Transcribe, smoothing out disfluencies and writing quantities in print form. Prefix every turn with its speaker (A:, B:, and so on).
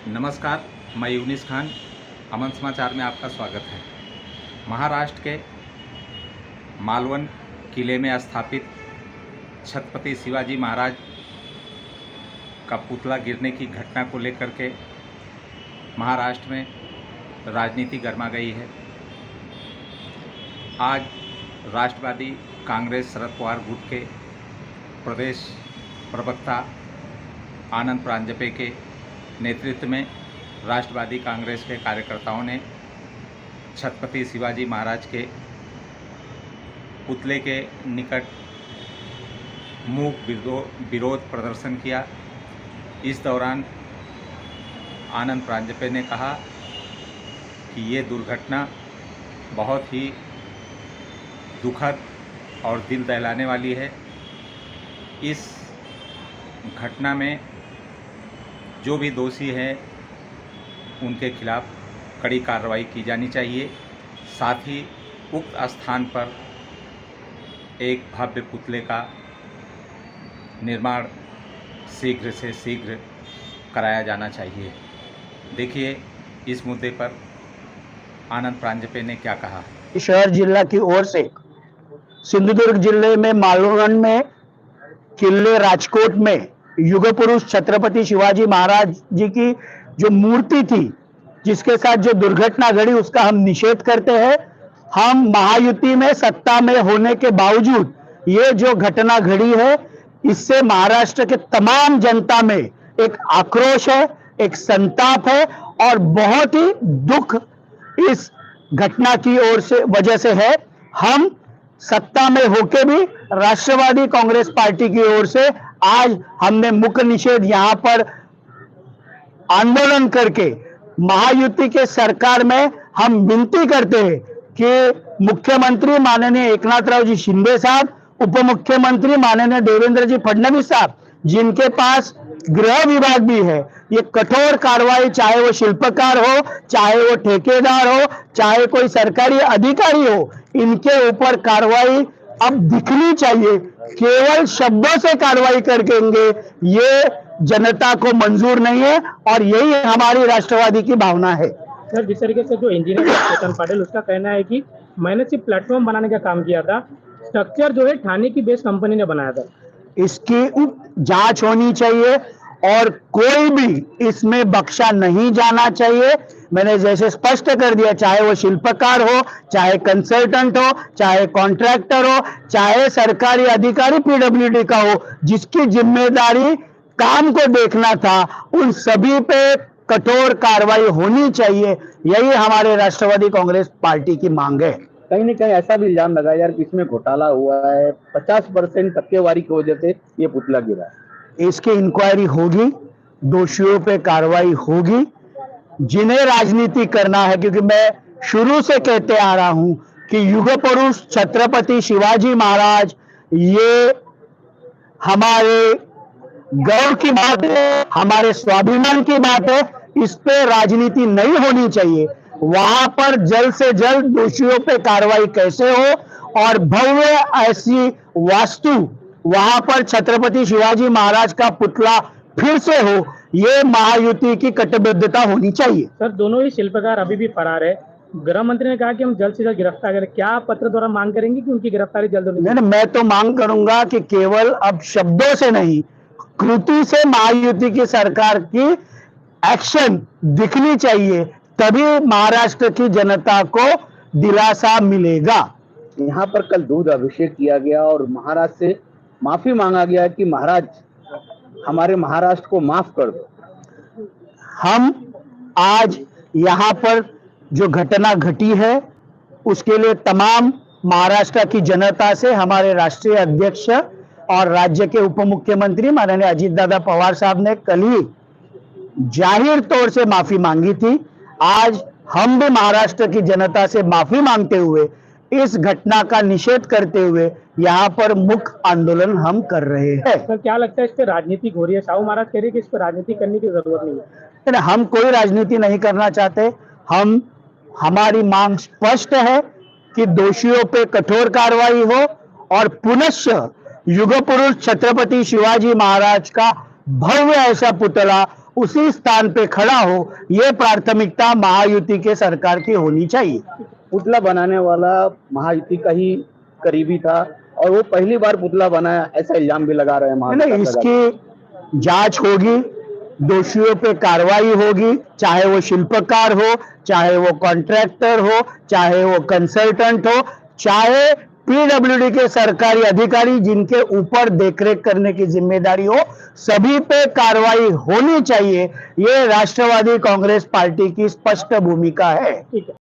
A: नमस्कार, मैं यूनिस खान। अमन समाचार में आपका स्वागत है। महाराष्ट्र के मालवण किले में स्थापित छत्रपति शिवाजी महाराज का पुतला गिरने की घटना को लेकर के महाराष्ट्र में राजनीति गर्मा गई है। आज राष्ट्रवादी कांग्रेस शरद पवार गुट के प्रदेश प्रवक्ता आनंद प्रांजपे के नेतृत्व में राष्ट्रवादी कांग्रेस के कार्यकर्ताओं ने छत्रपति शिवाजी महाराज के पुतले के निकट मूक विरोध प्रदर्शन किया। इस दौरान आनंद प्रांजपे ने कहा कि ये दुर्घटना बहुत ही दुखद और दिल दहलाने वाली है। इस घटना में जो भी दोषी हैं उनके खिलाफ कड़ी कार्रवाई की जानी चाहिए। साथ ही उक्त स्थान पर एक भव्य पुतले का निर्माण शीघ्र से शीघ्र कराया जाना चाहिए। देखिए इस मुद्दे पर आनंद प्रांजपे ने क्या कहा।
B: शहर जिला की ओर से सिंधुदुर्ग जिले में मालवण में किले राजकोट में युग पुरुष छत्रपति शिवाजी महाराज जी की जो मूर्ति थी, जिसके साथ जो दुर्घटना घटी, उसका हम निषेध करते हैं। हम महायुति में सत्ता में होने के बावजूद ये जो घटना घड़ी है, इससे महाराष्ट्र के तमाम जनता में एक आक्रोश है, एक संताप है और बहुत ही दुख इस घटना की ओर से वजह से है। हम सत्ता में होके भी राष्ट्रवादी कांग्रेस पार्टी की ओर से आज हमने मुख्य निषेध यहां पर आंदोलन करके महायुति के सरकार में हम विनती करते हैं कि मुख्यमंत्री माननीय एकनाथराव जी शिंदे साहब, उप मुख्यमंत्री माननीय देवेंद्र जी फडणवीस साहब, जिनके पास गृह विभाग भी है, ये कठोर कार्रवाई, चाहे वो शिल्पकार हो, चाहे वो ठेकेदार हो, चाहे कोई सरकारी अधिकारी हो, इनके ऊपर कार्रवाई अब दिखनी चाहिए। केवल शब्दों से कार्रवाई करेंगे ये जनता को मंजूर नहीं है और यही हमारी राष्ट्रवादी की भावना है।
C: सर, जिस तरीके से जो इंजीनियर चेतन पाटिल, उसका कहना है कि मैंने सिर्फ प्लेटफॉर्म बनाने का काम किया था, स्ट्रक्चर जो है ठाणे की बेस कंपनी ने बनाया था। इसकी
B: जांच होनी चाहिए और कोई भी इसमें बख्शा नहीं जाना चाहिए। मैंने जैसे स्पष्ट कर दिया, चाहे वो शिल्पकार हो, चाहे कंसल्टेंट हो, चाहे कॉन्ट्रैक्टर हो, चाहे सरकारी अधिकारी पीडब्ल्यूडी का हो, जिसकी जिम्मेदारी काम को देखना था, उन सभी पे कठोर कार्रवाई होनी चाहिए। यही हमारे राष्ट्रवादी कांग्रेस पार्टी की मांग है।
D: कहीं न कहीं ऐसा भी इल्जाम लगा यार कि इसमें घोटाला हुआ है, 50% टक्केवारी की वजह से ये पुतला गिरा है।
B: इसकी इंक्वायरी होगी, दोषियों पे कार्रवाई होगी। जिन्हें राजनीति करना है, क्योंकि मैं शुरू से कहते आ रहा हूं कि युग पुरुष छत्रपति शिवाजी महाराज ये हमारे गौरव की बात है, हमारे स्वाभिमान की बात है। इस पे राजनीति नहीं होनी चाहिए। वहां पर जल्द से जल्द दोषियों पे कार्रवाई कैसे हो और भव्य ऐसी वास्तु वहां पर छत्रपति शिवाजी महाराज का पुतला फिर से हो, ये महायुति की कटिबद्धता होनी चाहिए।
C: सर, दोनों ही शिल्पकार अभी भी फरार है। गृह मंत्री ने कहा कि हम जल्द से जल्द गिरफ्तार करें। क्या आप पत्र द्वारा मांग करेंगे कि उनकी गिरफ्तारी जल्द होनी चाहिए?
B: नहीं, मैं तो मांग करूंगा कि केवल अब शब्दों से नहीं, कृति से महायुति की सरकार की एक्शन दिखनी चाहिए, तभी महाराष्ट्र की जनता को दिलासा मिलेगा।
D: यहाँ पर कल दूध अभिषेक किया गया और महाराज से माफी मांगा गया कि महाराज हमारे महाराष्ट्र को माफ कर दो।
B: हम आज यहाँ पर जो घटना घटी है उसके लिए तमाम महाराष्ट्र की जनता से हमारे राष्ट्रीय अध्यक्ष और राज्य के उप मुख्यमंत्री माननीय अजीत दादा पवार साहब ने कल ही जाहिर तौर से माफी मांगी थी। आज हम भी महाराष्ट्र की जनता से माफी मांगते हुए, इस घटना का निषेध करते हुए यहाँ पर मुख्य आंदोलन हम कर रहे हैं।
C: सर, क्या लगता है इस पे राजनीति हो रही है? साहू महाराज कह रहे हैं कि इस पर राजनीति करने की जरूरत नहीं है।
B: हम कोई राजनीति नहीं करना चाहते। हमारी मांग स्पष्ट है कि दोषियों पे कठोर कार्रवाई हो और पुनश्च युग पुरुष छत्रपति शिवाजी महाराज का भव्य ऐसा पुतला उसी स्थान पे खड़ा हो, ये प्राथमिकता महायुति के सरकार की होनी चाहिए।
D: पुतला बनाने वाला महायुति का ही करीबी था और वो पहली बार पुतला बनाया, ऐसा इल्जाम भी लगा रहे हैं
B: नहीं,
D: महाविकास आघाड़ी।
B: इसकी जांच होगी, दोषियों पे कार्रवाई होगी, चाहे वो शिल्पकार हो, चाहे वो कॉन्ट्रैक्टर हो, चाहे वो कंसल्टेंट हो, चाहे पीडब्ल्यूडी के सरकारी अधिकारी जिनके ऊपर देखरेख करने की जिम्मेदारी हो, सभी पे कार्रवाई होनी चाहिए। ये राष्ट्रवादी कांग्रेस पार्टी की स्पष्ट भूमिका है।
C: ठीक है।